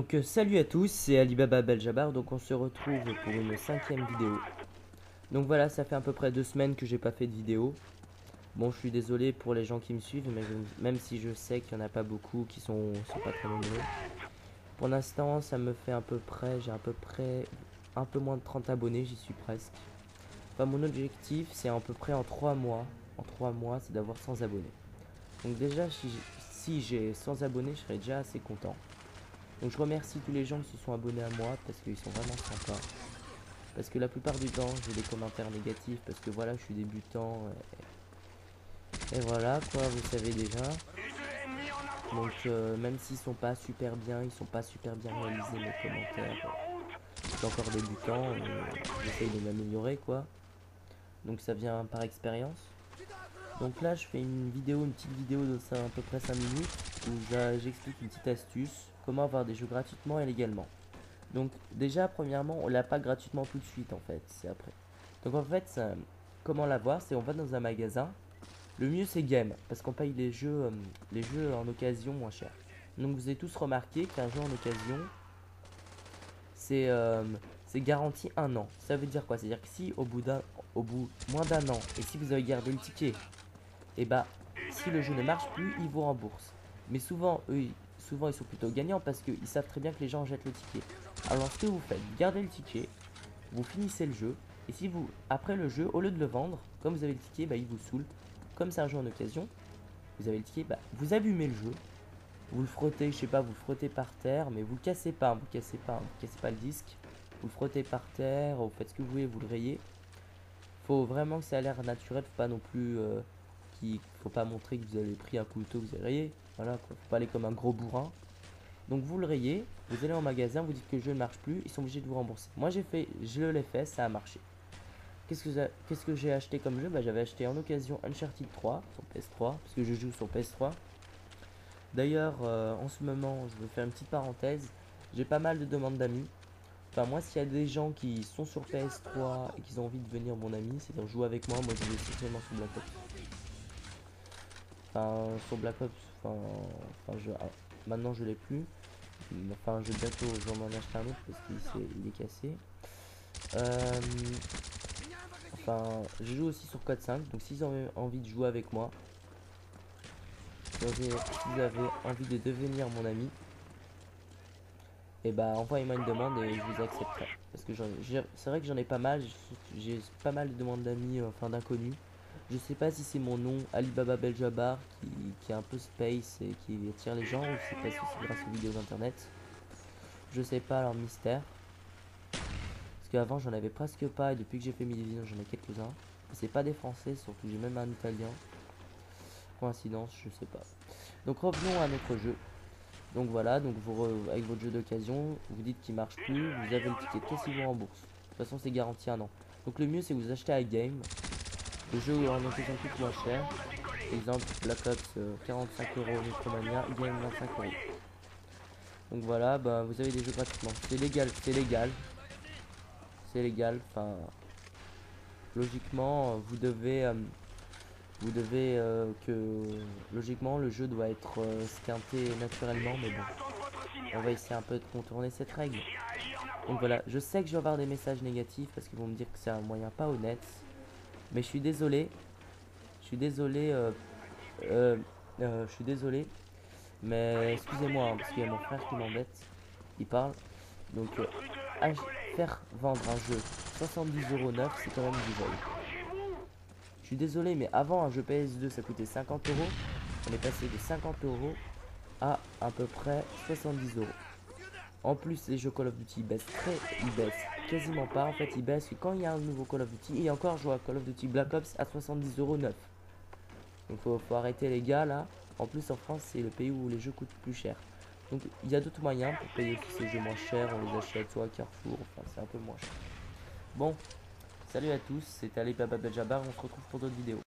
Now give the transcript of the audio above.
Donc salut à tous, c'est Alibaba Beljabar, donc on se retrouve pour une 5e vidéo. Donc voilà, ça fait à peu près 2 semaines que j'ai pas fait de vidéo. Bon, je suis désolé pour les gens qui me suivent, mais même si je sais qu'il y en a pas beaucoup qui sont pas très nombreux. Pour l'instant, ça me fait à peu près, j'ai à peu près un peu moins de 30 abonnés, j'y suis presque. Enfin, mon objectif, c'est à peu près en 3 mois. En 3 mois, c'est d'avoir 100 abonnés. Donc déjà, si j'ai 100 abonnés, je serais déjà assez content. Donc je remercie tous les gens qui se sont abonnés à moi parce qu'ils sont vraiment sympas. Parce que la plupart du temps j'ai des commentaires négatifs parce que voilà, je suis débutant. Et voilà quoi, vous savez déjà. Donc même s'ils sont pas super bien, ils sont pas super bien réalisés mes commentaires. Je suis encore débutant, j'essaye de m'améliorer quoi. Donc ça vient par expérience. Donc là je fais une petite vidéo de ça à peu près 5 minutes où j'explique une petite astuce, comment avoir des jeux gratuitement et légalement. Donc déjà premièrement on l'a pas gratuitement tout de suite en fait, c'est après. Donc en fait comment l'avoir, c'est on va dans un magasin. Le mieux c'est Game parce qu'on paye les jeux en occasion moins cher. Donc vous avez tous remarqué qu'un jeu en occasion c'est garanti 1 an. Ça veut dire quoi? C'est à dire que si au bout moins d'un an et si vous avez gardé le ticket, et bah si le jeu ne marche plus ils vous remboursent. Mais souvent souvent ils sont plutôt gagnants parce qu'ils savent très bien que les gens jettent le ticket. Alors ce que vous faites, vous gardez le ticket, vous finissez le jeu, et si vous, après le jeu, au lieu de le vendre, comme vous avez le ticket, bah, il vous saoule. Comme c'est un jeu en occasion, vous avez le ticket, bah, vous allumez le jeu, vous le frottez, je sais pas, vous le frottez par terre, mais vous le cassez pas, vous cassez pas, vous cassez pas le disque, vous le frottez par terre, vous faites ce que vous voulez, vous le rayez. Faut vraiment que ça a l'air naturel, faut pas non plus, faut pas montrer que vous avez pris un couteau, vous avez rayé, voilà, quoi. Faut pas aller comme un gros bourrin. Donc vous le rayez, vous allez en magasin, vous dites que le jeu ne marche plus, ils sont obligés de vous rembourser. Moi je l'ai fait, ça a marché. Qu'est-ce que j'ai acheté comme jeu? Bah, j'avais acheté en occasion Uncharted 3 sur PS3, parce que je joue sur PS3. D'ailleurs, en ce moment, je veux faire une petite parenthèse, j'ai pas mal de demandes d'amis. Enfin moi s'il y a des gens qui sont sur PS3 et qui ont envie de devenir mon ami, c'est-à-dire jouer avec moi je vais essentiellement sur Black Ops. Enfin sur Black Ops, maintenant je l'ai plus. Enfin, je vais bientôt m'en acheter un autre parce qu'il est cassé. Euh, enfin, je joue aussi sur Code 5. Donc, si vous avez envie de jouer avec moi, si vous avez envie de devenir mon ami, et bah envoyez-moi une demande et je vous accepterai. Parce que c'est vrai que j'en ai pas mal. J'ai pas mal de demandes d'amis, enfin d'inconnus. Je sais pas si c'est mon nom, Alibaba Beljabar, qui est un peu space et qui attire les gens, ou je sais pas si c'est grâce aux vidéos d'internet. Je sais pas, alors mystère. Parce qu'avant j'en avais presque pas et depuis que j'ai fait mes vidéos j'en ai quelques-uns. C'est pas des français, surtout j'ai même un italien. Coïncidence, je sais pas. Donc revenons à notre jeu. Donc voilà, donc avec votre jeu d'occasion, vous dites qu'il marche plus, vous avez le ticket de caisse, il vous rembourse. De toute façon c'est garanti 1 an. Donc le mieux c'est que vous achetez à Game. Le jeu en occasion coûte moins cher. Exemple Black Ops 45 euros, Micromania, Game 25 euros. Donc voilà, bah, vous avez des jeux gratuitement. C'est légal, c'est légal. C'est légal, enfin logiquement vous devez que logiquement le jeu doit être squinté naturellement, mais bon, on va essayer un peu de contourner cette règle. Donc voilà, je sais que je vais avoir des messages négatifs parce qu'ils vont me dire que c'est un moyen pas honnête, mais je suis désolé, je suis désolé, je suis désolé, mais excusez-moi parce qu'il y a mon frère qui m'embête, il parle. Donc faire vendre un jeu 70 € neuf, c'est quand même du vol. Je suis désolé, mais avant un jeu PS2 ça coûtait 50 euros. On est passé de 50 euros à peu près 70 euros. En plus, les jeux Call of Duty ils baissent quasiment pas. En fait, ils baissent quand il y a un nouveau Call of Duty. Et encore, je vois Call of Duty Black Ops à 70 € neuf. Donc, faut arrêter les gars là. En plus, en France, c'est le pays où les jeux coûtent plus cher. Donc, il y a d'autres moyens pour payer tous ces jeux moins chers. On les achète soit à Carrefour, enfin, c'est un peu moins cher. Bon, salut à tous, c'était Alibaba Beljabar. On se retrouve pour d'autres vidéos.